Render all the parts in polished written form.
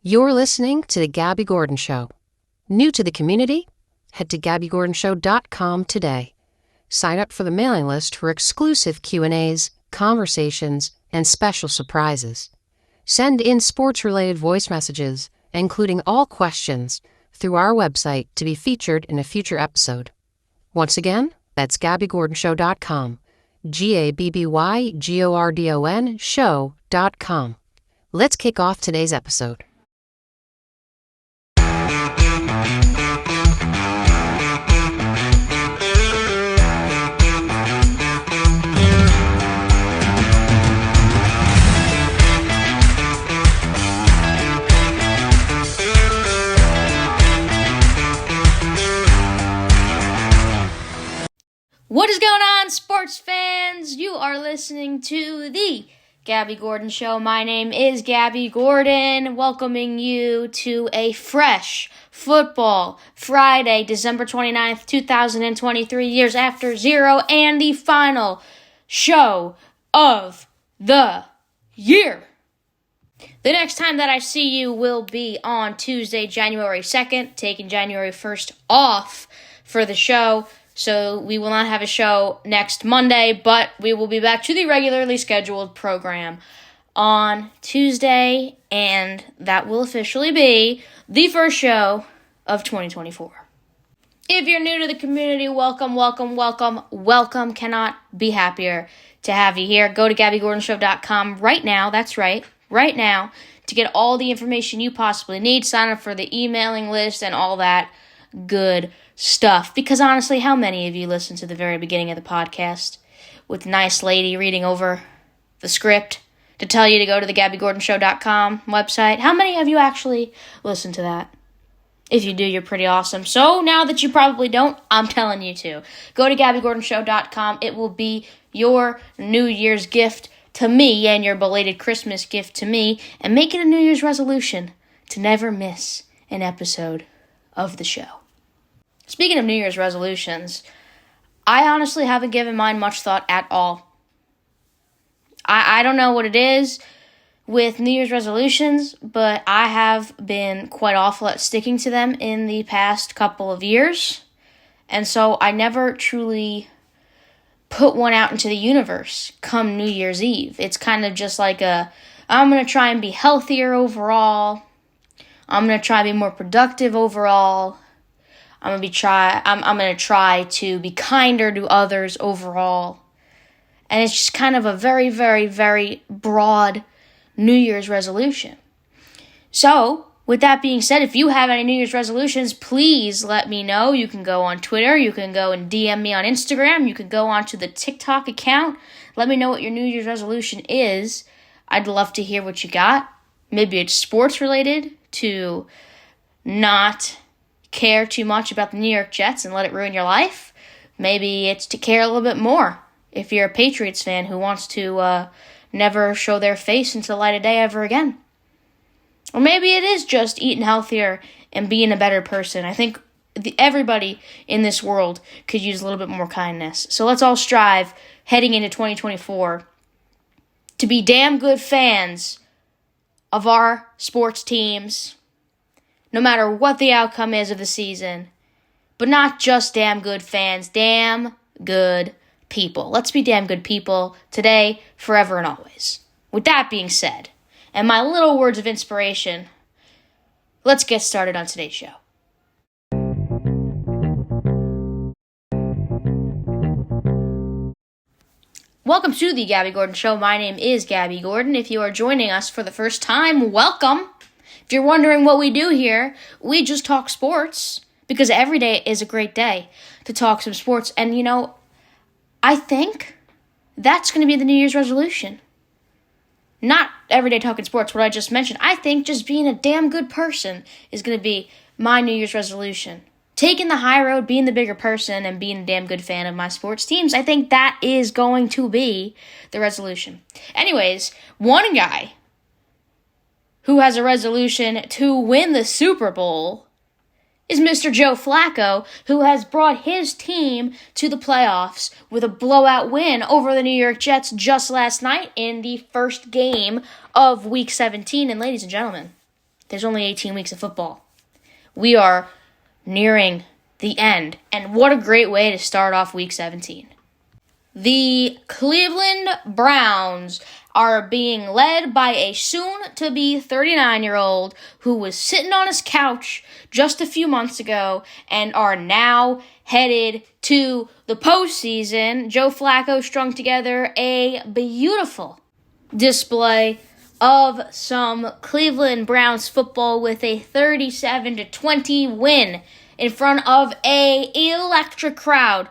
You're listening to The Gabby Gordon Show. New to the community? Head to GabbyGordonShow.com today. Sign up for the mailing list for exclusive Q&As, conversations, and special surprises. Send in sports-related voice messages, including all questions, through our website to be featured in a future episode. Once again, that's GabbyGordonShow.com. GABBYGORDON show.com. Let's kick off today's episode. What is going on, sports fans? You are listening to the Gabby Gordon Show. My name is Gabby Gordon, welcoming you to a fresh football Friday, December 29th, 2023, years after zero, and the final show of the year. The next time that I see you will be on Tuesday, January 2nd, taking January 1st off for the show. So we will not have a show next Monday, but we will be back to the regularly scheduled program on Tuesday, and that will officially be the first show of 2024. If you're new to the community, welcome. Cannot be happier to have you here. Go to GabbyGordonShow.com right now. That's right now, to get all the information you possibly need. Sign up for the emailing list and all that good stuff. Because honestly, how many of you listen to the very beginning of the podcast with nice lady reading over the script to tell you to go to the GabbyGordonShow.com website? How many of you actually listen to that? If you do, you're pretty awesome. So now that you probably don't, I'm telling you to. Go to GabbyGordonShow.com. It will be your New Year's gift to me and your belated Christmas gift to me, and make it a New Year's resolution to never miss an episode of the show. Speaking of New Year's resolutions, I honestly haven't given mine much thought at all. I don't know what it is with New Year's resolutions, but I have been quite awful at sticking to them in the past couple of years. And so I never truly put one out into the universe come New Year's Eve. It's kind of just like I'm going to try and be healthier overall. I'm going to try and be more productive overall. I'm going to try to be kinder to others overall. And it's just kind of a very, very, very broad New Year's resolution. So, with that being said, if you have any New Year's resolutions, please let me know. You can go on Twitter. You can go and DM me on Instagram. You can go onto the TikTok account. Let me know what your New Year's resolution is. I'd love to hear what you got. Maybe it's sports related, to not care too much about the New York Jets and let it ruin your life. Maybe it's to care a little bit more if you're a Patriots fan who wants to never show their face into the light of day ever again. Or maybe it is just eating healthier and being a better person. I think everybody in this world could use a little bit more kindness. So let's all strive heading into 2024 to be damn good fans of our sports teams, no matter what the outcome is of the season. But not just damn good fans, damn good people. Let's be damn good people today, forever, and always. With that being said, and my little words of inspiration, let's get started on today's show. Welcome to the Gabby Gordon Show. My name is Gabby Gordon. If you are joining us for the first time, welcome. If you're wondering what we do here, we just talk sports, because every day is a great day to talk some sports. And, I think that's going to be the New Year's resolution. Not every day talking sports, what I just mentioned. I think just being a damn good person is going to be my New Year's resolution. Taking the high road, being the bigger person, and being a damn good fan of my sports teams, I think that is going to be the resolution. Anyways, one guy who has a resolution to win the Super Bowl is Mr. Joe Flacco, who has brought his team to the playoffs with a blowout win over the New York Jets just last night in the first game of Week 17. And ladies and gentlemen, There's only 18 weeks of football. We are nearing the end, and what a great way to start off Week 17. The Cleveland Browns are being led by a soon-to-be 39-year-old who was sitting on his couch just a few months ago and are now headed to the postseason. Joe Flacco strung together a beautiful display of some Cleveland Browns football with a 37-20 win in front of an electric crowd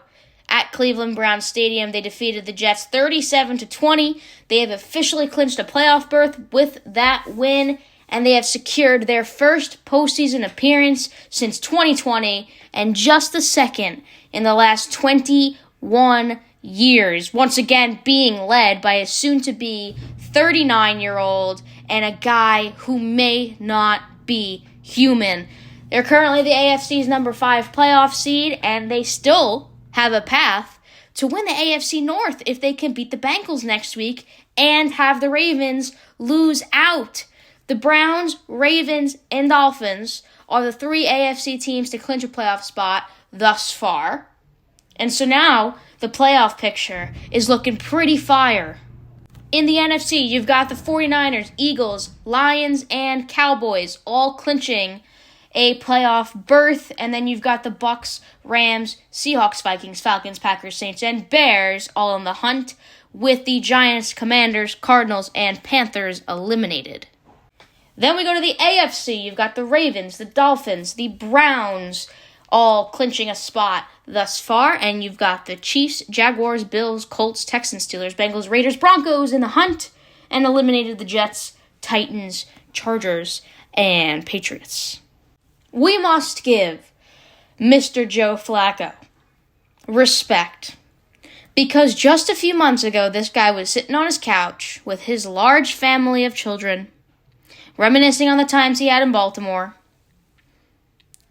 at Cleveland Browns Stadium. They defeated the Jets 37-20. They have officially clinched a playoff berth with that win, and they have secured their first postseason appearance since 2020 and just the second in the last 21 years. Once again, being led by a soon-to-be 39-year-old and a guy who may not be human. They're currently the AFC's number 5 playoff seed, and they still have a path to win the AFC North if they can beat the Bengals next week and have the Ravens lose out. The Browns, Ravens, and Dolphins are the 3 AFC teams to clinch a playoff spot thus far. And so now the playoff picture is looking pretty fire. In the NFC, you've got the 49ers, Eagles, Lions, and Cowboys all clinching a playoff berth, and then you've got the Bucks, Rams, Seahawks, Vikings, Falcons, Packers, Saints, and Bears all in the hunt, with the Giants, Commanders, Cardinals, and Panthers eliminated. Then we go to the AFC. You've got the Ravens, the Dolphins, the Browns all clinching a spot thus far, and you've got the Chiefs, Jaguars, Bills, Colts, Texans, Steelers, Bengals, Raiders, Broncos in the hunt, and eliminated the Jets, Titans, Chargers, and Patriots. We must give Mr. Joe Flacco respect, because just a few months ago, this guy was sitting on his couch with his large family of children, reminiscing on the times he had in Baltimore,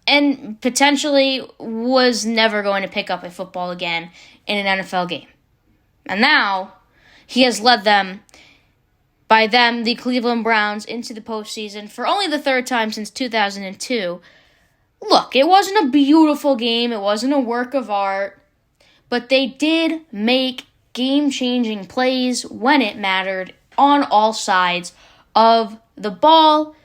and potentially was never going to pick up a football again in an NFL game. And now, he has led the Cleveland Browns, into the postseason for only the 3rd time since 2002. Look, it wasn't a beautiful game, it wasn't a work of art, but they did make game-changing plays when it mattered on all sides of the ball.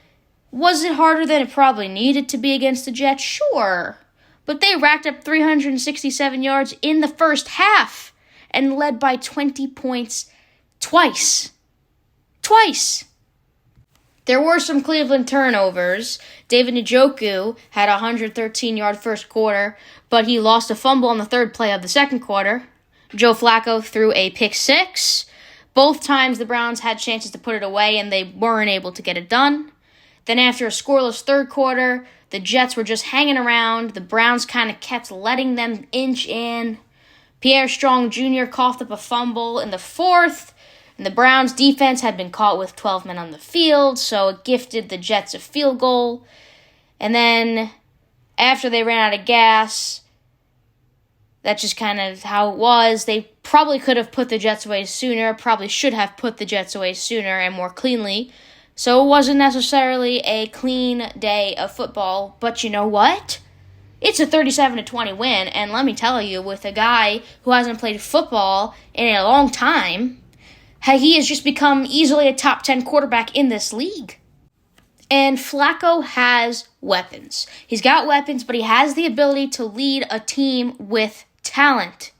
Was it harder than it probably needed to be against the Jets? Sure. But they racked up 367 yards in the first half and led by 20 points twice. There were some Cleveland turnovers. David Njoku had a 113-yard first quarter, but he lost a fumble on the 3rd play of the 2nd quarter. Joe Flacco threw a pick 6. Both times the Browns had chances to put it away, and they weren't able to get it done. Then after a scoreless 3rd quarter, the Jets were just hanging around. The Browns kind of kept letting them inch in. Pierre Strong Jr. coughed up a fumble in the 4th. And the Browns' defense had been caught with 12 men on the field, so it gifted the Jets a field goal. And then, after they ran out of gas, that's just kind of how it was. They probably could have put the Jets away sooner, probably should have put the Jets away sooner and more cleanly. So it wasn't necessarily a clean day of football, but you know what? It's a 37-20 win, and let me tell you, with a guy who hasn't played football in a long time, he has just become easily a top 10 quarterback in this league. And Flacco has weapons. He's got weapons, but he has the ability to lead a team with talent.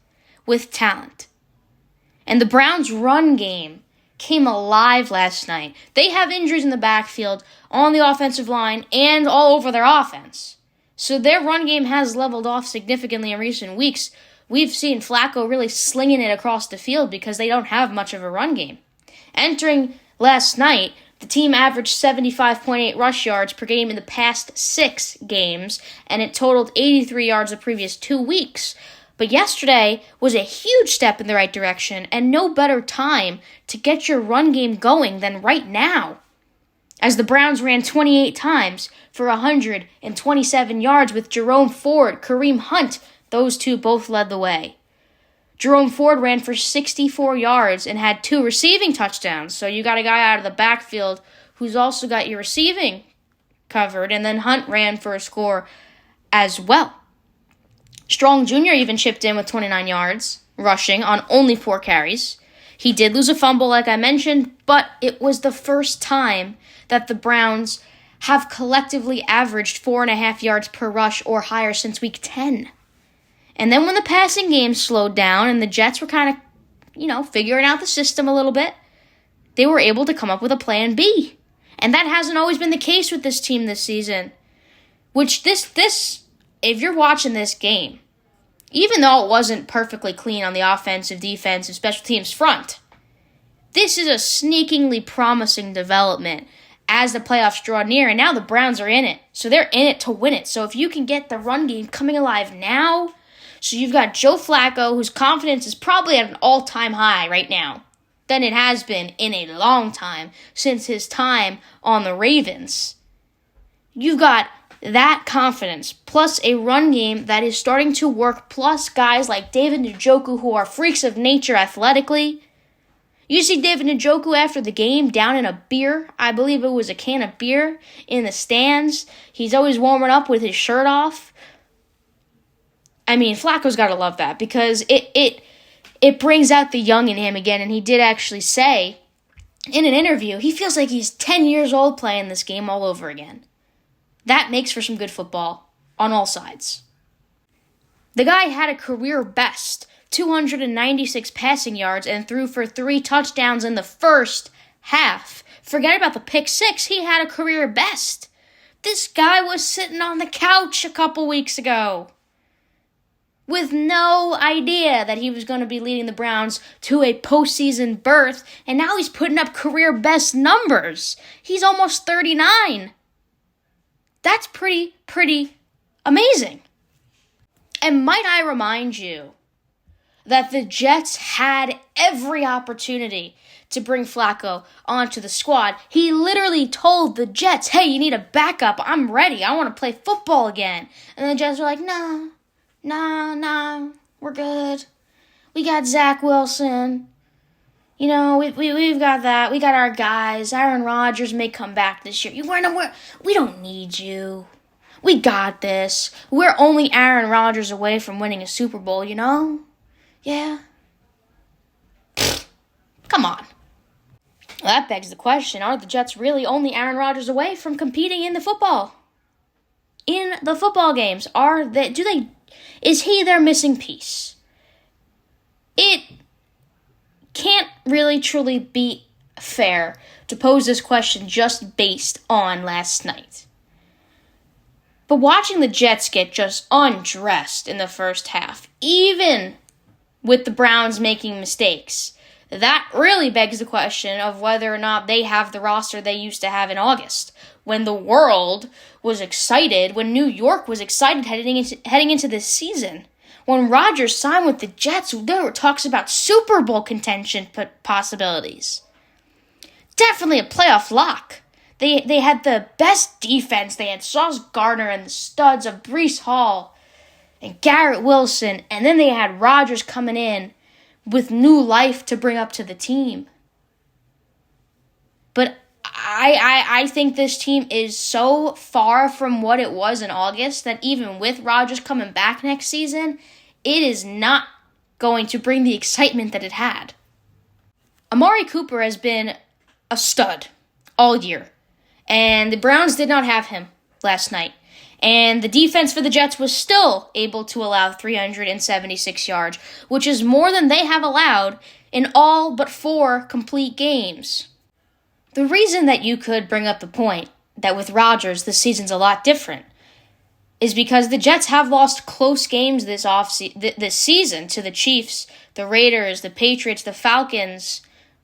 And the Browns' run game came alive last night. They have injuries in the backfield, on the offensive line, and all over their offense. So their run game has leveled off significantly in recent weeks. We've seen Flacco really slinging it across the field because they don't have much of a run game. Entering last night, the team averaged 75.8 rush yards per game in the past 6 games, and it totaled 83 yards the previous 2 weeks. But yesterday was a huge step in the right direction, and no better time to get your run game going than right now, as the Browns ran 28 times for 127 yards with Jerome Ford, Kareem Hunt. Those two both led the way. Jerome Ford ran for 64 yards and had 2 receiving touchdowns. So you got a guy out of the backfield who's also got your receiving covered, and then Hunt ran for a score as well. Strong Jr. even chipped in with 29 yards, rushing on only 4 carries. He did lose a fumble, like I mentioned, but it was the first time that the Browns have collectively averaged 4.5 yards per rush or higher since week 10. And then when the passing game slowed down and the Jets were kind of, figuring out the system a little bit, they were able to come up with a plan B. And that hasn't always been the case with this team this season. Which if you're watching this game, even though it wasn't perfectly clean on the offensive, defensive, special teams front, this is a sneakingly promising development as the playoffs draw near, and now the Browns are in it. So they're in it to win it. So if you can get the run game coming alive now, so you've got Joe Flacco, whose confidence is probably at an all-time high right now, than it has been in a long time since his time on the Ravens. You've got that confidence, plus a run game that is starting to work, plus guys like David Njoku who are freaks of nature athletically. You see David Njoku after the game down in a beer. I believe it was a can of beer in the stands. He's always warming up with his shirt off. I mean, Flacco's got to love that because it brings out the young in him again. And he did actually say in an interview, he feels like he's 10 years old playing this game all over again. That makes for some good football on all sides. The guy had a career best 296 passing yards and threw for 3 touchdowns in the first half. Forget about the pick 6. He had a career best. This guy was sitting on the couch a couple weeks ago with no idea that he was going to be leading the Browns to a postseason berth, and now he's putting up career best numbers. He's almost 39. That's pretty amazing. And might I remind you that the Jets had every opportunity to bring Flacco onto the squad. He literally told the Jets, hey, you need a backup. I'm ready. I want to play football again. And the Jets were like, no, we're good. We got Zach Wilson. We've got that. We got our guys. Aaron Rodgers may come back this year. We don't need you. We got this. We're only Aaron Rodgers away from winning a Super Bowl, Yeah. Come on. Well, that begs the question, are the Jets really only Aaron Rodgers away from competing in the football? In the football games, is he their missing piece? It can't really truly be fair to pose this question just based on last night. But watching the Jets get just undressed in the first half, even with the Browns making mistakes, that really begs the question of whether or not they have the roster they used to have in August, when the world was excited, when New York was excited heading into this season. When Rodgers signed with the Jets, there were talks about Super Bowl contention possibilities. Definitely a playoff lock. They had the best defense. They had Sauce Gardner and the studs of Breece Hall and Garrett Wilson. And then they had Rodgers coming in with new life to bring up to the team. But I think this team is so far from what it was in August that even with Rodgers coming back next season, it is not going to bring the excitement that it had. Amari Cooper has been a stud all year, and the Browns did not have him last night. And the defense for the Jets was still able to allow 376 yards, which is more than they have allowed in all but 4 complete games. The reason that you could bring up the point that with Rodgers this season's a lot different is because the Jets have lost close games this season to the Chiefs, the Raiders, the Patriots, the Falcons.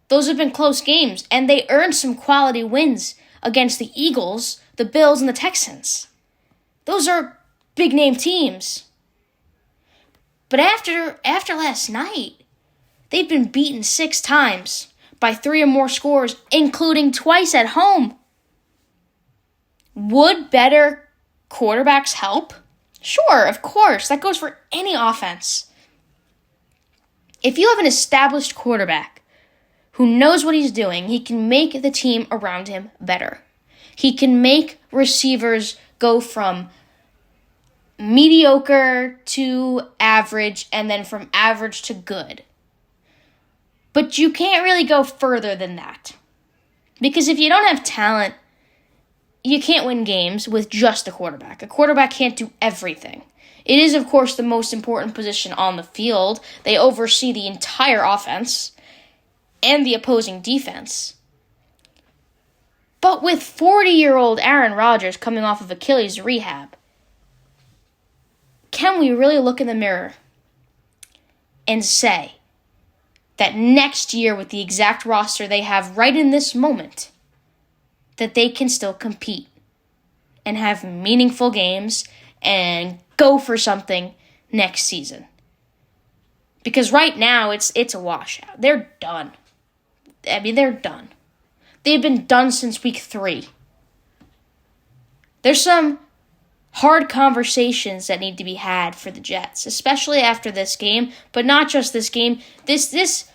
Those have been close games, and they earned some quality wins against the Eagles, the Bills, and the Texans. Those are big-name teams. But after last night, they've been beaten 6 times by 3 or more scores, including twice at home. Would better quarterbacks help? Sure, of course. That goes for any offense. If you have an established quarterback who knows what he's doing, he can make the team around him better. He can make receivers go from mediocre to average and then from average to good. But you can't really go further than that. Because if you don't have talent, you can't win games with just a quarterback. A quarterback can't do everything. It is, of course, the most important position on the field. They oversee the entire offense and the opposing defense. But with 40-year-old Aaron Rodgers coming off of Achilles rehab, can we really look in the mirror and say that next year with the exact roster they have right in this moment, that they can still compete and have meaningful games and go for something next season? Because right now it's a washout. They're done. I mean, they're done. They've been done since week 3. There's some hard conversations that need to be had for the Jets, especially after this game, but not just this game. This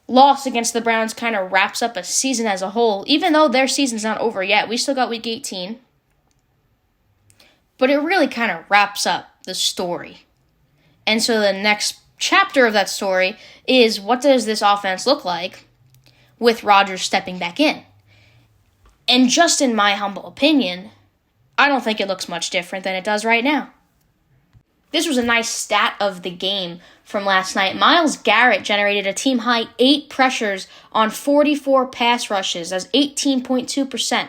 loss against the Browns kind of wraps up a season as a whole, even though their season's not over yet. We still got week 18. But it really kind of wraps up the story. And so the next chapter of that story is, what does this offense look like with Rodgers stepping back in? And just in my humble opinion, I don't think it looks much different than it does right now. This was a nice stat of the game from last night. Myles Garrett generated a team-high 8 pressures on 44 pass rushes. That's 18.2%,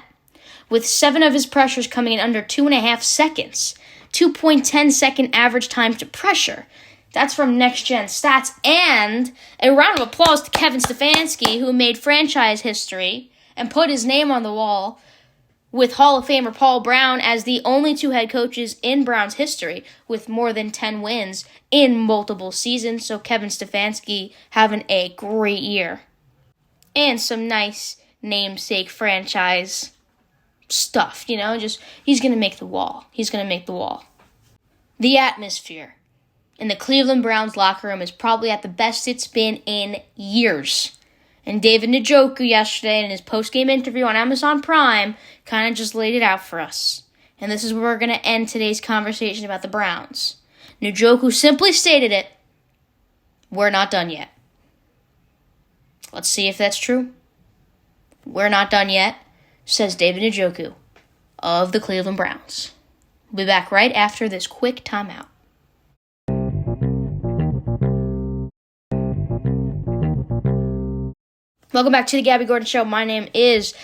with 7 of his pressures coming in under 2.5 seconds. 2.10 second average time to pressure. That's from Next Gen Stats. And a round of applause to Kevin Stefanski, who made franchise history and put his name on the wall with Hall of Famer Paul Brown as the only 2 head coaches in Browns history with more than 10 wins in multiple seasons. So Kevin Stefanski having a great year. And some nice namesake franchise stuff, just he's going to make the wall. He's going to make the wall. The atmosphere in the Cleveland Browns locker room is probably at the best it's been in years. And David Njoku yesterday in his post-game interview on Amazon Prime kind of just laid it out for us. And this is where we're going to end today's conversation about the Browns. Njoku simply stated it. We're not done yet. Let's see if that's true. We're not done yet, says David Njoku of the Cleveland Browns. We'll be back right after this quick timeout. Welcome back to the Gabby Gordon Show. My name is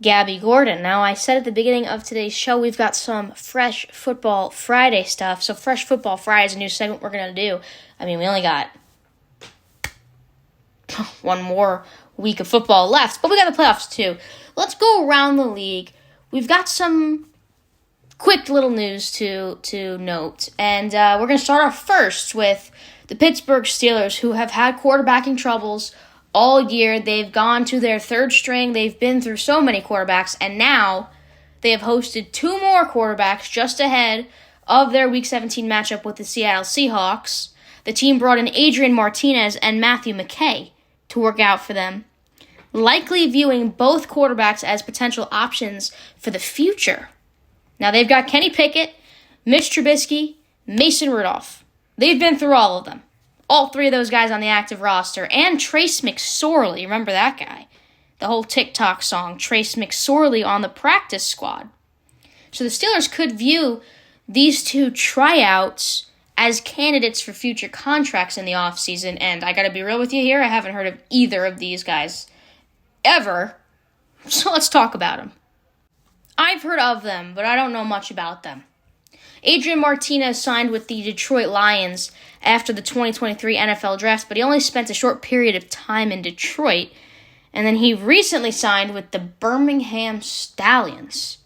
Gabby Gordon. Now, I said at the beginning of today's show, we've got some Fresh Football Friday stuff. So Fresh Football Friday is a new segment we're going to do. I mean, we only got one more week of football left, but we got the playoffs too. Let's go around the league. We've got some quick little news to note, and we're going to start off first with the Pittsburgh Steelers, who have had quarterbacking troubles all year. They've gone to their 3rd string. They've been through so many quarterbacks, and now they have hosted 2 more quarterbacks just ahead of their Week 17 matchup with the Seattle Seahawks. The team brought in Adrian Martinez and Matthew McKay to work out for them, likely viewing both quarterbacks as potential options for the future. Now, they've got Kenny Pickett, Mitch Trubisky, Mason Rudolph. They've been through all of them. All 3 of those guys on the active roster. And Trace McSorley, remember that guy? The whole TikTok song, Trace McSorley on the practice squad. So the Steelers could view these 2 tryouts as candidates for future contracts in the offseason. And I got to be real with you here, I haven't heard of either of these guys ever. So let's talk about them. I've heard of them, but I don't know much about them. Adrian Martinez signed with the Detroit Lions after the 2023 NFL Draft, but he only spent a short period of time in Detroit, and then he recently signed with the Birmingham Stallions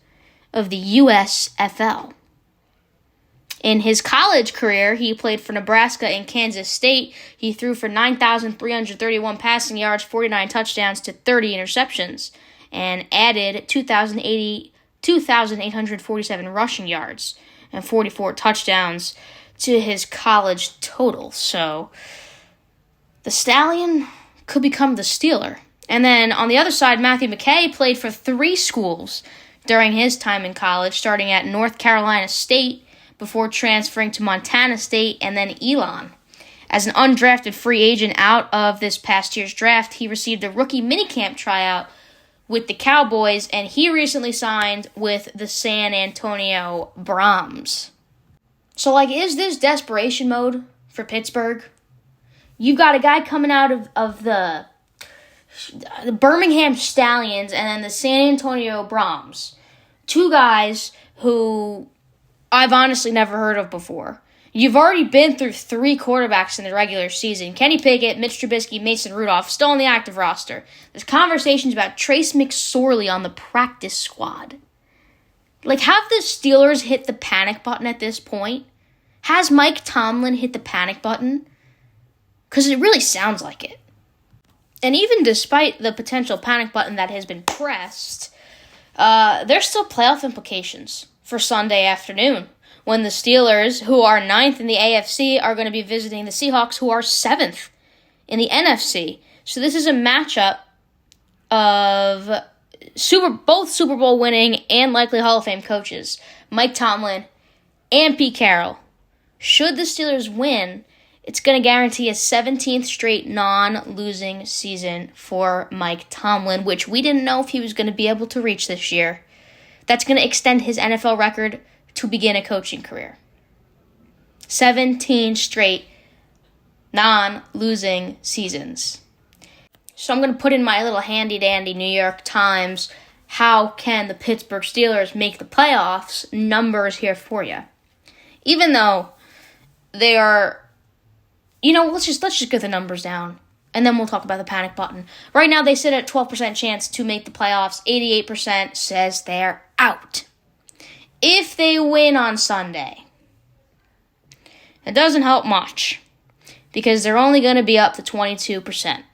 of the USFL. In his college career, he played for Nebraska and Kansas State. He threw for 9,331 passing yards, 49 touchdowns to 30 interceptions, and added 2,847 rushing yards and 44 touchdowns to his college total. So the Stallion could become the Steeler. And then on the other side, Matthew McKay played for 3 schools, during his time in college, starting at North Carolina State before transferring to Montana State and then Elon. As an undrafted free agent out of this past year's draft, he received a rookie minicamp tryout with the Cowboys, and he recently signed with the San Antonio Brahms. So, is this desperation mode for Pittsburgh? You've got a guy coming out of the Birmingham Stallions and then the San Antonio Brahms. Two guys who I've honestly never heard of before. You've already been through 3 quarterbacks in the regular season. Kenny Pickett, Mitch Trubisky, Mason Rudolph, still on the active roster. There's conversations about Trace McSorley on the practice squad. Have the Steelers hit the panic button at this point? Has Mike Tomlin hit the panic button? Because it really sounds like it. And even despite the potential panic button that has been pressed, there's still playoff implications for Sunday afternoon, when the Steelers, who are 9th in the AFC, are going to be visiting the Seahawks, who are 7th in the NFC. So this is a matchup of both Super Bowl winning and likely Hall of Fame coaches, Mike Tomlin and Pete Carroll. Should the Steelers win, it's going to guarantee a 17th straight non-losing season for Mike Tomlin, which we didn't know if he was going to be able to reach this year. That's going to extend his NFL record to begin a coaching career. 17 straight non-losing seasons. So I'm going to put in my little handy-dandy New York Times, how can the Pittsburgh Steelers make the playoffs, numbers here for you. Even though they are, let's just get the numbers down, and then we'll talk about the panic button. Right now they sit at 12% chance to make the playoffs. 88% says they're out. If they win on Sunday, it doesn't help much because they're only going to be up to 22%.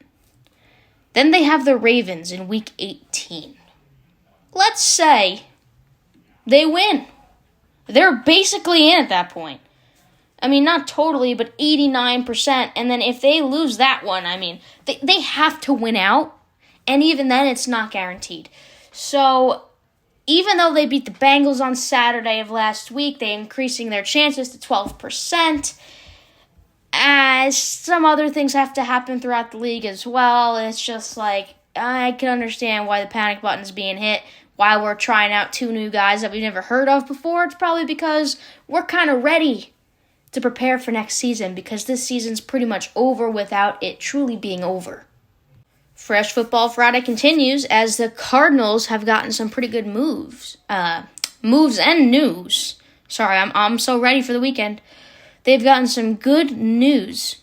Then they have the Ravens in Week 18. Let's say they win. They're basically in at that point. Not totally, but 89%. And then if they lose that one, they have to win out. And even then, it's not guaranteed. So even though they beat the Bengals on Saturday of last week, they're increasing their chances to 12%. As some other things have to happen throughout the league as well. It's just I can understand why the panic button's being hit, why we're trying out 2 new guys that we've never heard of before. It's probably because we're kind of ready to prepare for next season, because this season's pretty much over without it truly being over. Fresh Football Friday continues as the Cardinals have gotten some pretty good moves and news. Sorry, I'm so ready for the weekend. They've gotten some good news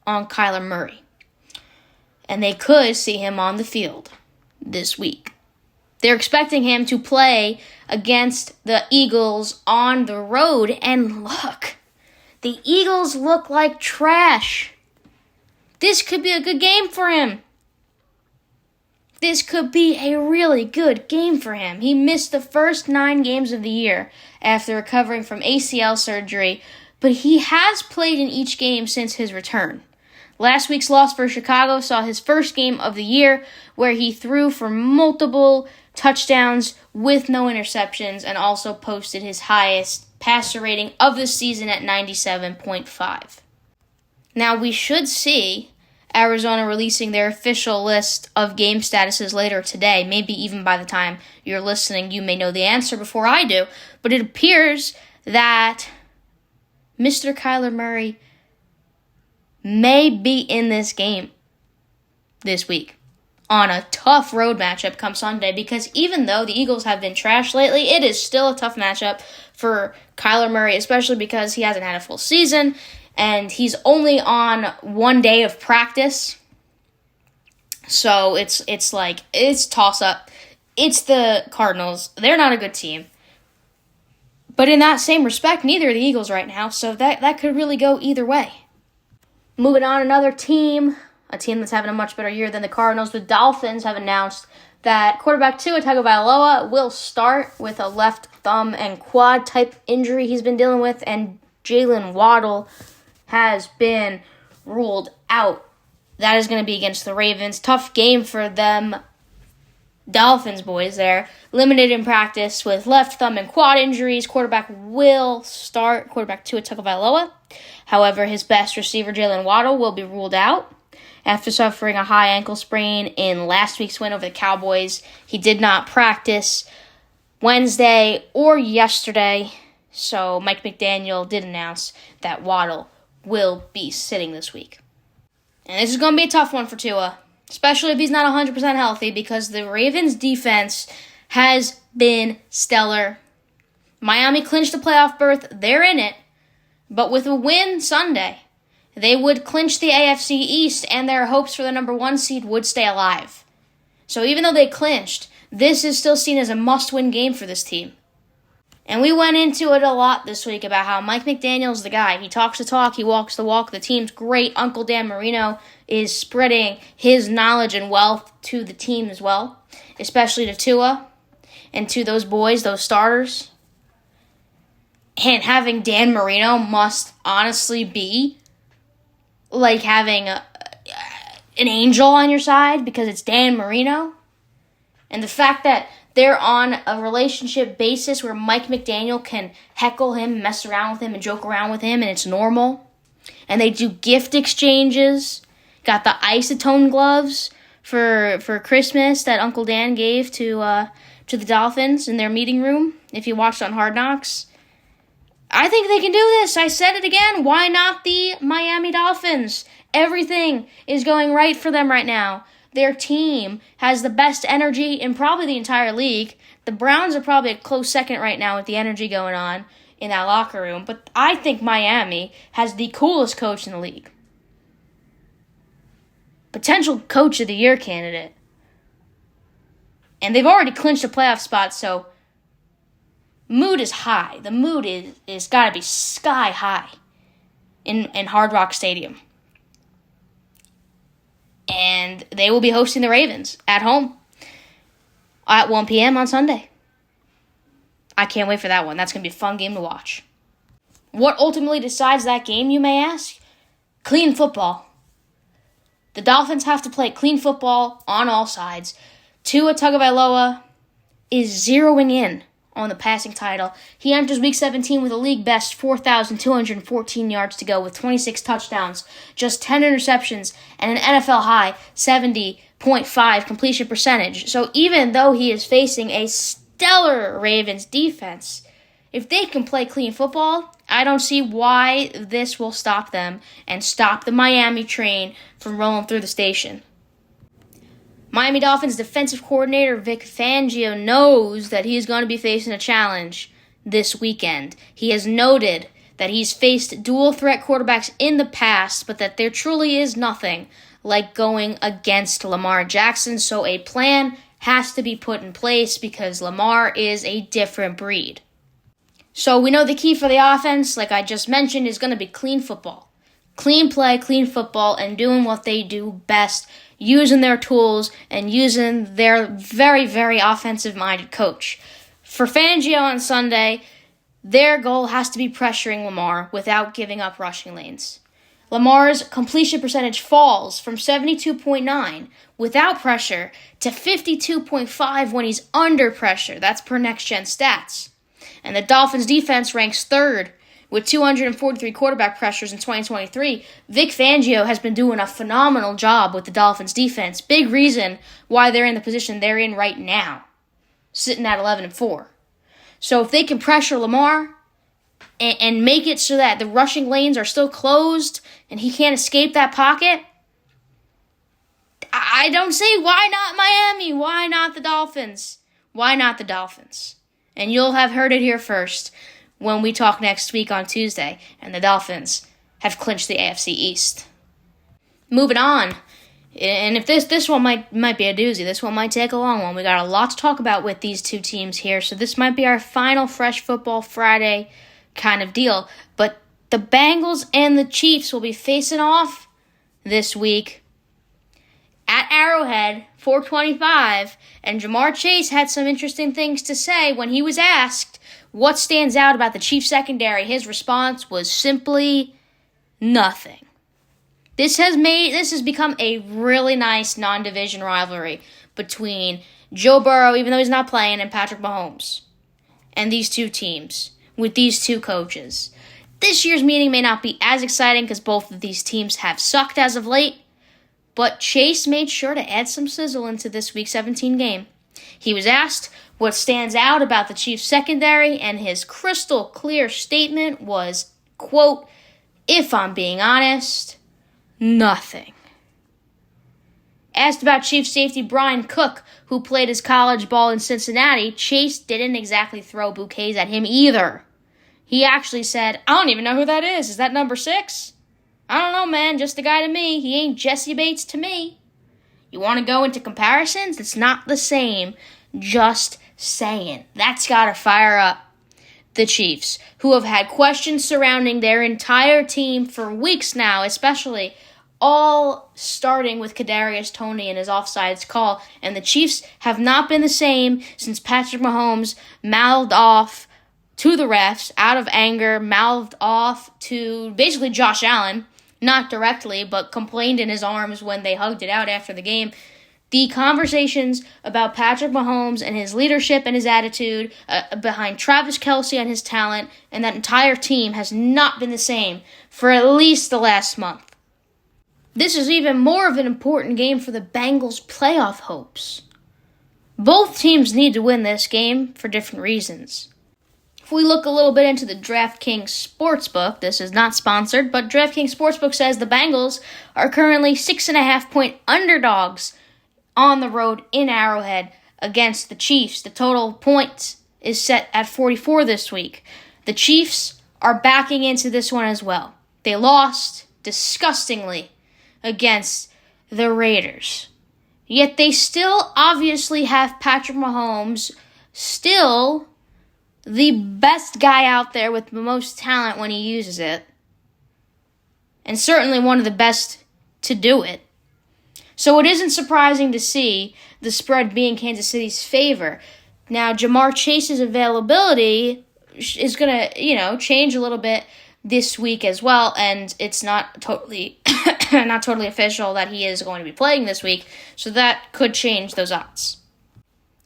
on Kyler Murray, and they could see him on the field this week. They're expecting him to play against the Eagles on the road, and look, the Eagles look like trash. This could be a good game for him. This could be a really good game for him. He missed the first 9 games of the year after recovering from ACL surgery, but he has played in each game since his return. Last week's loss for Chicago saw his first game of the year where he threw for multiple touchdowns with no interceptions and also posted his highest passer rating of the season at 97.5. Now, we should see Arizona releasing their official list of game statuses later today. Maybe even by the time you're listening, you may know the answer before I do. But it appears that Mr. Kyler Murray may be in this game this week on a tough road matchup come Sunday, because even though the Eagles have been trash lately, it is still a tough matchup for Kyler Murray, especially because he hasn't had a full season and he's only on 1 day of practice. So it's toss-up. It's the Cardinals. They're not a good team. But in that same respect, neither are the Eagles right now, so that could really go either way. Moving on, another team, a team that's having a much better year than the Cardinals. The Dolphins have announced that quarterback Tua Tagovailoa will start with a left thumb and quad type injury he's been dealing with, and Jalen Waddle has been ruled out. That is going to be against the Ravens. Tough game for them. Dolphins boys there, limited in practice with left thumb and quad injuries. Quarterback will start, quarterback Tua Tagovailoa. However, his best receiver, Jalen Waddle, will be ruled out. After suffering a high ankle sprain in last week's win over the Cowboys, he did not practice Wednesday or yesterday, so Mike McDaniel did announce that Waddle will be sitting this week. And this is going to be a tough one for Tua, especially if he's not 100% healthy, because the Ravens' defense has been stellar. Miami clinched the playoff berth. They're in it. But with a win Sunday, they would clinch the AFC East, and their hopes for the number 1 seed would stay alive. So even though they clinched, this is still seen as a must-win game for this team. And we went into it a lot this week about how Mike McDaniel's the guy. He talks the talk, he walks the walk. The team's great. Uncle Dan Marino is spreading his knowledge and wealth to the team as well, especially to Tua and to those boys, those starters. And having Dan Marino must honestly be like having an angel on your side, because it's Dan Marino. And the fact that they're on a relationship basis where Mike McDaniel can heckle him, mess around with him, and joke around with him, and it's normal. And they do gift exchanges. Got the isotone gloves for Christmas that Uncle Dan gave to the Dolphins in their meeting room, if you watched on Hard Knocks. I think they can do this. I said it again. Why not the Miami Dolphins? Everything is going right for them right now. Their team has the best energy in probably the entire league. The Browns are probably a close second right now with the energy going on in that locker room. But I think Miami has the coolest coach in the league. Potential Coach of the Year candidate. And they've already clinched a playoff spot, so mood is high. The mood is got to be sky high in Hard Rock Stadium. And they will be hosting the Ravens at home at 1 p.m. on Sunday. I can't wait for that one. That's going to be a fun game to watch. What ultimately decides that game, you may ask? Clean football. The Dolphins have to play clean football on all sides. Tua Tagovailoa is zeroing in on the passing title. He enters Week 17 with a league-best 4,214 yards to go with 26 touchdowns, just 10 interceptions, and an NFL-high 70.5 completion percentage. So even though he is facing a stellar Ravens defense, if they can play clean football, I don't see why this will stop them and stop the Miami train from rolling through the station. Miami Dolphins defensive coordinator Vic Fangio knows that he's going to be facing a challenge this weekend. He has noted that he's faced dual-threat quarterbacks in the past, but that there truly is nothing like going against Lamar Jackson, so a plan has to be put in place because Lamar is a different breed. So we know the key for the offense, like I just mentioned, is going to be clean football. Clean play, clean football, and doing what they do best, using their tools and using their very, very offensive-minded coach. For Fangio on Sunday, their goal has to be pressuring Lamar without giving up rushing lanes. Lamar's completion percentage falls from 72.9 without pressure to 52.5 when he's under pressure. That's per next-gen stats. And the Dolphins' defense ranks third with 243 quarterback pressures in 2023. Vic Fangio has been doing a phenomenal job with the Dolphins' defense. Big reason why they're in the position they're in right now, sitting at 11-4. So if they can pressure Lamar and make it so that the rushing lanes are still closed and he can't escape that pocket, I don't see why not Miami? Why not the Dolphins? Why not the Dolphins? And you'll have heard it here first when we talk next week on Tuesday, and the Dolphins have clinched the AFC East. Moving on, and if this one might be a doozy, this one might take a long one. We got a lot to talk about with these two teams here, so this might be our final Fresh Football Friday kind of deal. But the Bengals and the Chiefs will be facing off this week at Arrowhead, 425, and Jamar Chase had some interesting things to say when he was asked what stands out about the Chiefs secondary. His response was simply nothing. This has become a really nice non-division rivalry between Joe Burrow, even though he's not playing, and Patrick Mahomes. And these two teams, with these two coaches. This year's meeting may not be as exciting because both of these teams have sucked as of late, but Chase made sure to add some sizzle into this Week 17 game. He was asked what stands out about the Chiefs' secondary, and his crystal clear statement was, quote, "If I'm being honest, nothing." Asked about Chiefs safety Brian Cook, who played his college ball in Cincinnati, Chase didn't exactly throw bouquets at him either. He actually said, "I don't even know who that is. Is that number 6? I don't know, man. Just a guy to me. He ain't Jesse Bates to me." You want to go into comparisons? It's not the same. Just saying. That's got to fire up the Chiefs, who have had questions surrounding their entire team for weeks now, especially all starting with Kadarius Toney and his offsides call. And the Chiefs have not been the same since Patrick Mahomes mouthed off to the refs out of anger, mouthed off to basically Josh Allen, not directly, but complained in his arms when they hugged it out after the game. The conversations about Patrick Mahomes and his leadership and his attitude behind Travis Kelce and his talent and that entire team has not been the same for at least the last month. This is even more of an important game for the Bengals' playoff hopes. Both teams need to win this game for different reasons. If we look a little bit into the DraftKings Sportsbook, this is not sponsored, but DraftKings Sportsbook says the Bengals are currently 6.5-point underdogs on the road in Arrowhead against the Chiefs. The total points is set at 44 this week. The Chiefs are backing into this one as well. They lost disgustingly against the Raiders. Yet they still obviously have Patrick Mahomes, still the best guy out there with the most talent when he uses it. And certainly one of the best to do it. So it isn't surprising to see the spread be in Kansas City's favor. Now, Jamar Chase's availability is going to, change a little bit this week as well, and it's not totally official that he is going to be playing this week, so that could change those odds.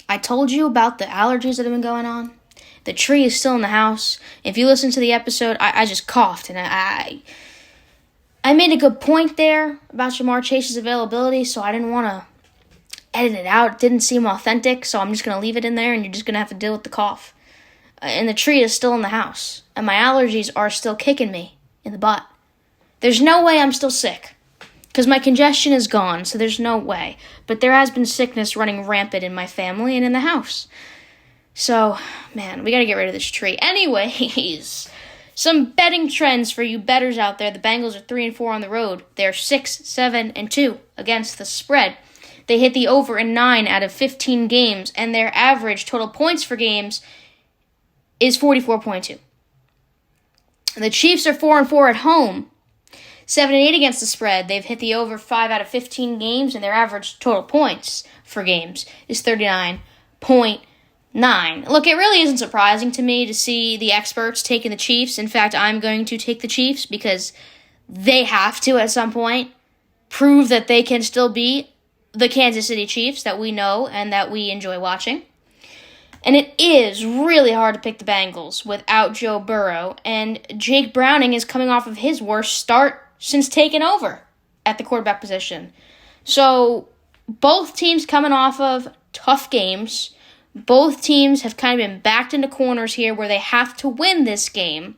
I told you about the allergies that have been going on. The tree is still in the house. If you listen to the episode, I just coughed, and I made a good point there about Jamar Chase's availability, so I didn't want to edit it out. It didn't seem authentic, so I'm just going to leave it in there, and you're just going to have to deal with the cough. And the tree is still in the house, and my allergies are still kicking me in the butt. There's no way I'm still sick, because my congestion is gone, so there's no way. But there has been sickness running rampant in my family and in the house. So, man, we got to get rid of this tree. Anyways, some betting trends for you bettors out there. The Bengals are 3-4 on the road. They're 6-7-2 against the spread. They hit the over in 9 out of 15 games, and their average total points for games is 44.2. The Chiefs are 4-4 at home, 7-8 against the spread. They've hit the over 5 out of 15 games, and their average total points for games is 39.9. Look, it really isn't surprising to me to see the experts taking the Chiefs. In fact, I'm going to take the Chiefs because they have to, at some point, prove that they can still beat the Kansas City Chiefs that we know and that we enjoy watching. And it is really hard to pick the Bengals without Joe Burrow, and Jake Browning is coming off of his worst start since taking over at the quarterback position. So both teams coming off of tough games. Both teams have kind of been backed into corners here where they have to win this game.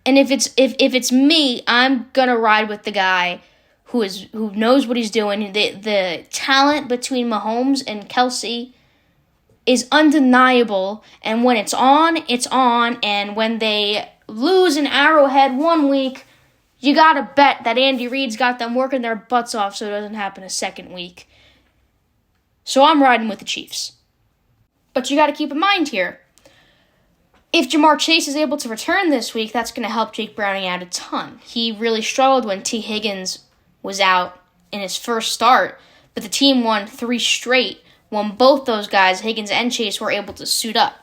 And if it's me, I'm gonna ride with the guy who knows what he's doing. The talent between Mahomes and Kelce is undeniable, and when it's on, it's on. And when they lose in Arrowhead one week, you gotta bet that Andy Reid's got them working their butts off so it doesn't happen a second week. So I'm riding with the Chiefs. But you got to keep in mind here, if Jamar Chase is able to return this week, that's going to help Jake Browning out a ton. He really struggled when T. Higgins was out in his first start, but the team won 3 straight when both those guys, Higgins and Chase, were able to suit up.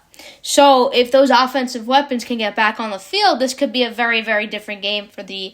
So if those offensive weapons can get back on the field, this could be a very, very different game for the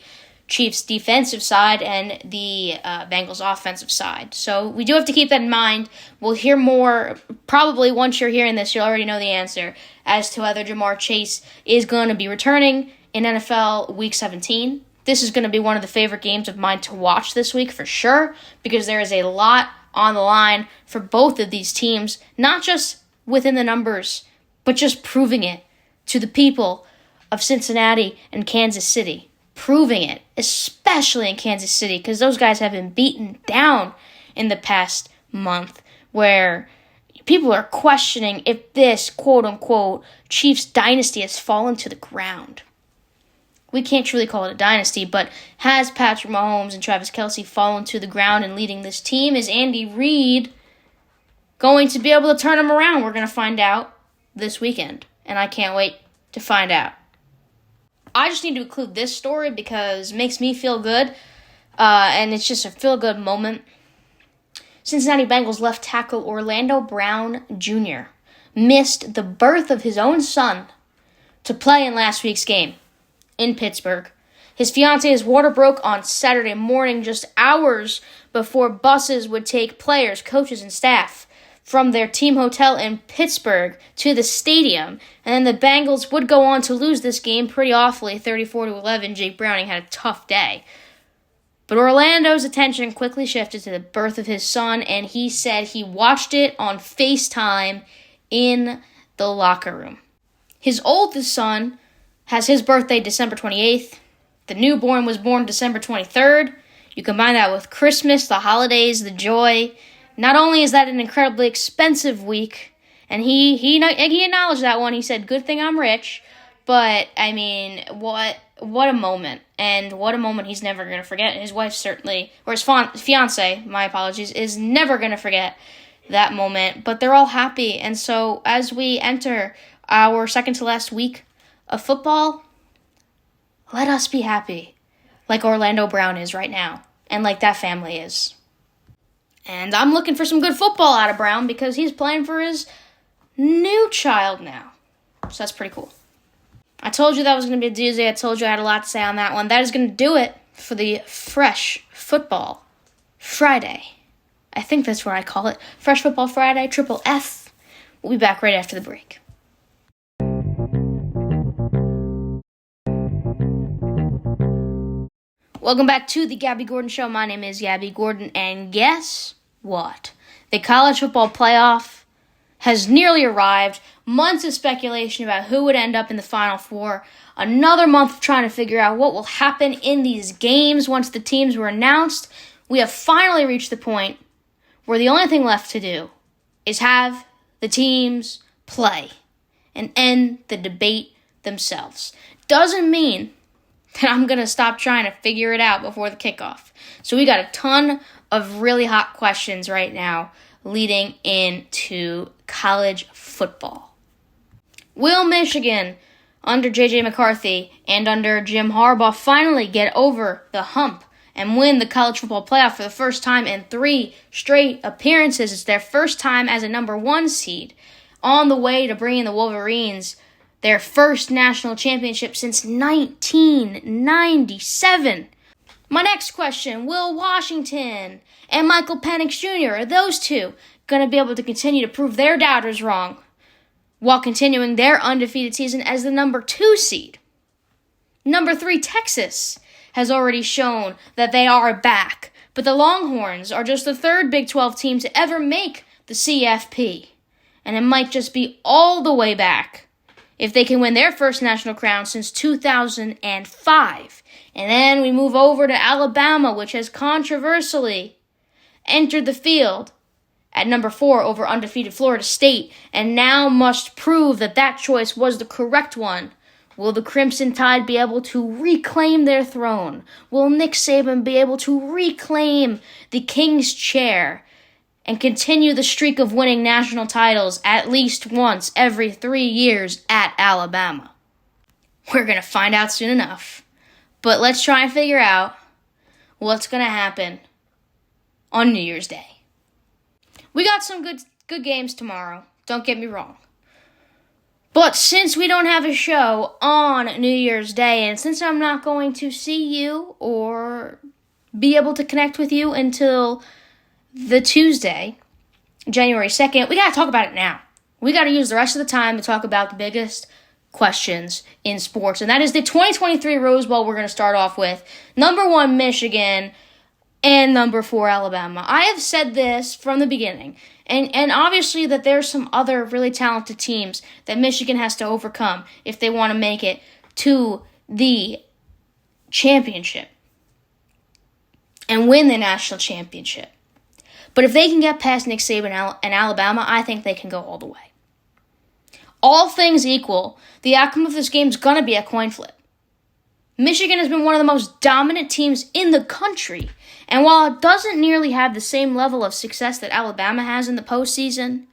Chiefs defensive side and the Bengals offensive side. So we do have to keep that in mind. We'll hear more, probably once you're hearing this, you'll already know the answer as to whether Jamar Chase is going to be returning in NFL Week 17. This is going to be one of the favorite games of mine to watch this week for sure, because there is a lot on the line for both of these teams, not just within the numbers, but just proving it to the people of Cincinnati and Kansas City. Proving it, especially in Kansas City, because those guys have been beaten down in the past month, where people are questioning if this quote-unquote Chiefs dynasty has fallen to the ground. We can't truly call it a dynasty, but has Patrick Mahomes and Travis Kelce fallen to the ground and leading this team? Is Andy Reid going to be able to turn them around? We're going to find out this weekend, and I can't wait to find out. I just need to include this story because it makes me feel good, and it's just a feel-good moment. Cincinnati Bengals left tackle Orlando Brown Jr. missed the birth of his own son to play in last week's game in Pittsburgh. His fiance's water broke on Saturday morning, just hours before buses would take players, coaches, and staff from their team hotel in Pittsburgh to the stadium. And then the Bengals would go on to lose this game pretty awfully, 34-11. Jake Browning had a tough day. But Orlando's attention quickly shifted to the birth of his son, and he said he watched it on FaceTime in the locker room. His oldest son has his birthday December 28th. The newborn was born December 23rd. You combine that with Christmas, the holidays, the joy. Not only is that an incredibly expensive week, and he acknowledged that one. He said, "Good thing I'm rich," but I mean, what a moment, and what a moment he's never going to forget. And his wife certainly, or his fiance, my apologies, is never going to forget that moment. But they're all happy, and so as we enter our second to last week of football, let us be happy, like Orlando Brown is right now, and like that family is. And I'm looking for some good football out of Brown because he's playing for his new child now. So that's pretty cool. I told you that was going to be a doozy. I told you I had a lot to say on that one. That is going to do it for the Fresh Football Friday. I think that's what I call it. Fresh Football Friday, Triple F. We'll be back right after the break. Welcome back to the Gabby Gordon Show. My name is Gabby Gordon, and guess what? The college football playoff has nearly arrived. Months of speculation about who would end up in the Final Four. Another month of trying to figure out what will happen in these games once the teams were announced. We have finally reached the point where the only thing left to do is have the teams play and end the debate themselves. Doesn't mean that I'm going to stop trying to figure it out before the kickoff. So we got a ton of really hot questions right now leading into college football. Will Michigan, under J.J. McCarthy and under Jim Harbaugh, finally get over the hump and win the college football playoff for the first time in 3 straight appearances? It's their first time as a number 1 seed, on the way to bringing the Wolverines their first national championship since 1997. My next question, will Washington and Michael Penix Jr., are those two going to be able to continue to prove their doubters wrong while continuing their undefeated season as the number 2 seed? Number 3, Texas, has already shown that they are back, but the Longhorns are just the 3rd Big 12 team to ever make the CFP, and it might just be all the way back if they can win their first national crown since 2005. And then we move over to Alabama, which has controversially entered the field at number 4 over undefeated Florida State, and now must prove that that choice was the correct one. Will the Crimson Tide be able to reclaim their throne? Will Nick Saban be able to reclaim the King's chair and continue the streak of winning national titles at least once every 3 years at Alabama? We're going to find out soon enough. But let's try and figure out what's going to happen on New Year's Day. We got some good games tomorrow. Don't get me wrong. But since we don't have a show on New Year's Day, and since I'm not going to see you or be able to connect with you until the Tuesday, January 2nd, we got to talk about it now. We got to use the rest of the time to talk about the biggest questions in sports, and that is the 2023 Rose Bowl we're going to start off with. Number 1, Michigan, and number 4, Alabama. I have said this from the beginning, and obviously that there's some other really talented teams that Michigan has to overcome if they want to make it to the championship and win the national championship. But if they can get past Nick Saban and Alabama, I think they can go all the way. All things equal, the outcome of this game is going to be a coin flip. Michigan has been one of the most dominant teams in the country, and while it doesn't nearly have the same level of success that Alabama has in the postseason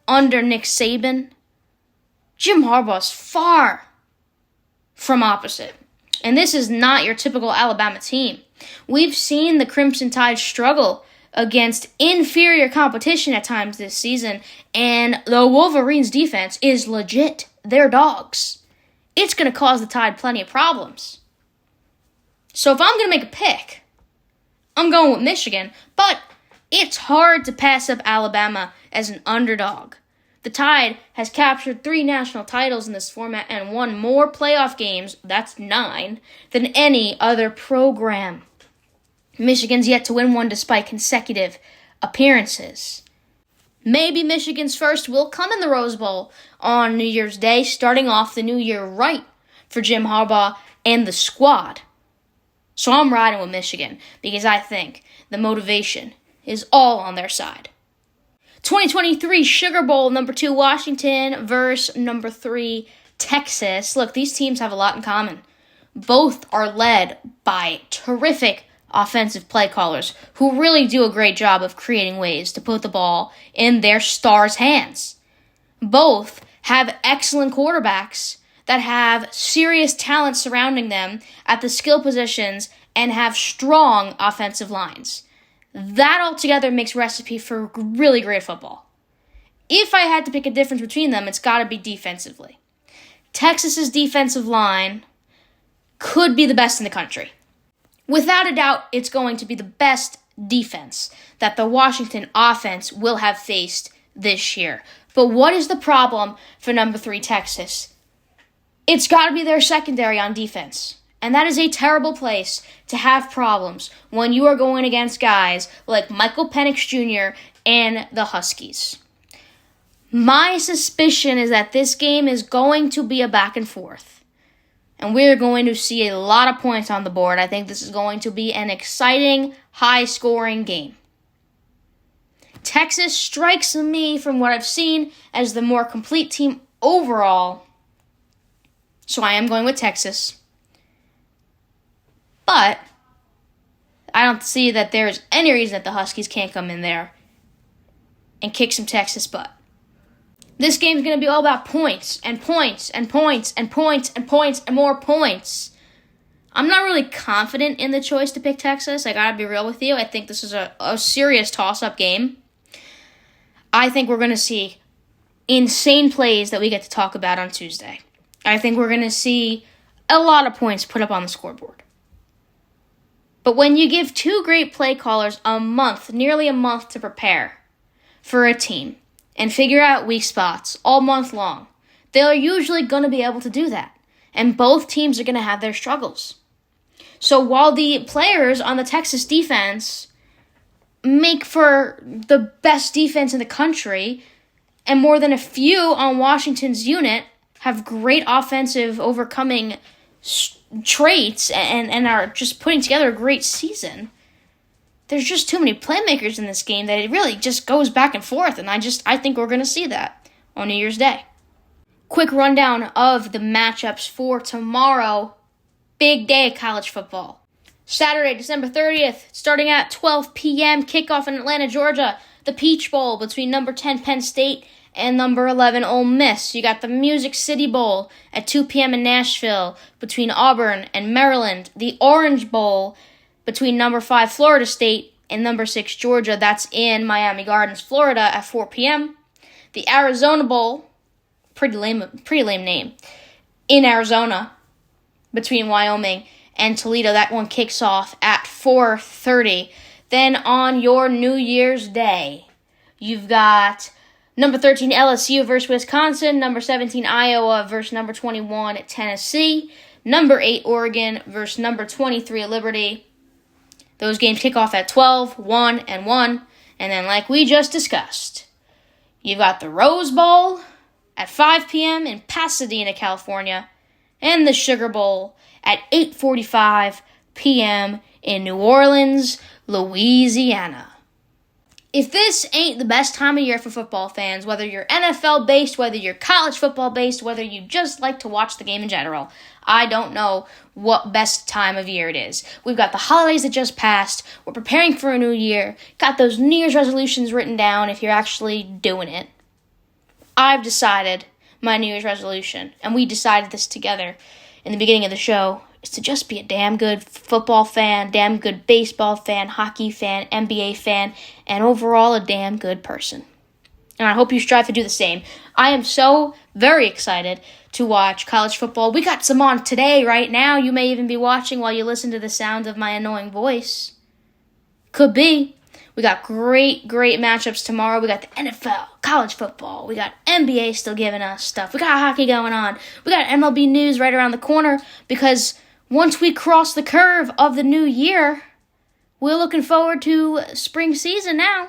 under Nick Saban, Jim Harbaugh is far from opposite. And this is not your typical Alabama team. We've seen the Crimson Tide struggle against inferior competition at times this season, and the Wolverines' defense is legit. They're dogs. It's going to cause the Tide plenty of problems. So if I'm going to make a pick, I'm going with Michigan, but it's hard to pass up Alabama as an underdog. The Tide has captured 3 national titles in this format and won more playoff games, that's 9, than any other program. Michigan's yet to win one despite consecutive appearances. Maybe Michigan's first will come in the Rose Bowl on New Year's Day, starting off the new year right for Jim Harbaugh and the squad. So I'm riding with Michigan because I think the motivation is all on their side. 2023 Sugar Bowl, number 2 Washington versus number 3 Texas. Look, these teams have a lot in common. Both are led by terrific offensive play callers who really do a great job of creating ways to put the ball in their stars' hands. Both have excellent quarterbacks that have serious talent surrounding them at the skill positions and have strong offensive lines. That altogether makes a recipe for really great football. If I had to pick a difference between them, it's got to be defensively. Texas's defensive line could be the best in the country. Without a doubt, it's going to be the best defense that the Washington offense will have faced this year. But what is the problem for number 3 Texas? It's got to be their secondary on defense. And that is a terrible place to have problems when you are going against guys like Michael Penix Jr. and the Huskies. My suspicion is that this game is going to be a back and forth. And we're going to see a lot of points on the board. I think this is going to be an exciting, high-scoring game. Texas strikes me, from what I've seen, as the more complete team overall. So I am going with Texas. But I don't see that there's any reason that the Huskies can't come in there and kick some Texas butt. This game's going to be all about points and points and points and points and points and more points. I'm not really confident in the choice to pick Texas. I got to be real with you. I think this is a serious toss-up game. I think we're going to see insane plays that we get to talk about on Tuesday. I think we're going to see a lot of points put up on the scoreboard. But when you give 2 great play callers nearly a month to prepare for a team and figure out weak spots all month long, they're usually going to be able to do that. And both teams are going to have their struggles. So while the players on the Texas defense make for the best defense in the country, and more than a few on Washington's unit have great offensive overcoming traits and are just putting together a great season, there's just too many playmakers in this game that it really just goes back and forth, and I think we're going to see that on New Year's Day. Quick rundown of the matchups for tomorrow. Big day of college football. Saturday, December 30th, starting at 12 p.m., kickoff in Atlanta, Georgia, the Peach Bowl between number 10 Penn State and number 11 Ole Miss. You got the Music City Bowl at 2 p.m. in Nashville between Auburn and Maryland. The Orange Bowl between number 5 Florida State and number 6 Georgia. That's in Miami Gardens, Florida at 4 p.m. The Arizona Bowl Pretty lame name. In Arizona, between Wyoming and Toledo. That one kicks off at 4:30. Then on your New Year's Day, you've got number 13 LSU versus Wisconsin, number 17 Iowa versus number 21 Tennessee, number 8 Oregon versus number 23 Liberty. Those games kick off at 12, 1, and 1. And then like we just discussed, you've got the Rose Bowl at 5 p.m. in Pasadena, California, and the Sugar Bowl at 8:45 p.m. in New Orleans, Louisiana. If this ain't the best time of year for football fans, whether you're NFL-based, whether you're college football-based, whether you just like to watch the game in general, I don't know what best time of year it is. We've got the holidays that just passed. We're preparing for a new year. Got those New Year's resolutions written down if you're actually doing it. I've decided my New Year's resolution, and we decided this together in the beginning of the show, is to just be a damn good football fan, damn good baseball fan, hockey fan, NBA fan, and overall a damn good person. And I hope you strive to do the same. I am so very excited to watch college football. We got some on today, right now. You may even be watching while you listen to the sound of my annoying voice. Could be. We got great matchups tomorrow. We got the NFL, college football. We got NBA still giving us stuff. We got hockey going on. We got MLB news right around the corner because once we cross the curve of the new year, we're looking forward to spring season now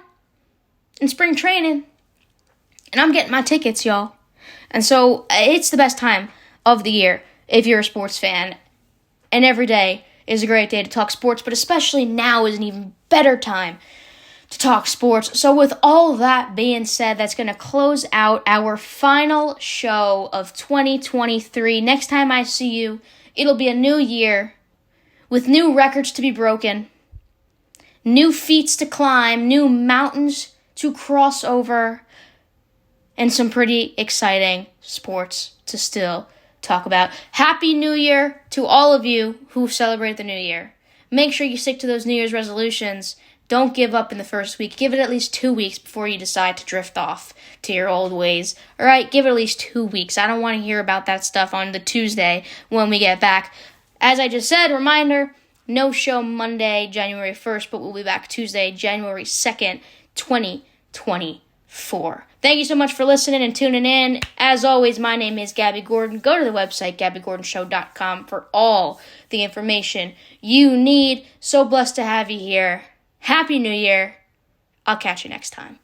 and spring training. And I'm getting my tickets, y'all. And so it's the best time of the year if you're a sports fan. And every day is a great day to talk sports, but especially now is an even better time to talk sports. So with all that being said, that's going to close out our final show of 2023. Next time I see you, it'll be a new year with new records to be broken, new feats to climb, new mountains to cross over, and some pretty exciting sports to still talk about. Happy New Year to all of you who celebrate the New Year. Make sure you stick to those New Year's resolutions. Don't give up in the first week. Give it at least 2 weeks before you decide to drift off to your old ways. All right, give it at least 2 weeks. I don't want to hear about that stuff on the Tuesday when we get back. As I just said, reminder, no show Monday, January 1st, but we'll be back Tuesday, January 2nd, 2024. Thank you so much for listening and tuning in. As always, my name is Gabby Gordon. Go to the website, GabbyGordonShow.com, for all the information you need. So blessed to have you here. Happy New Year. I'll catch you next time.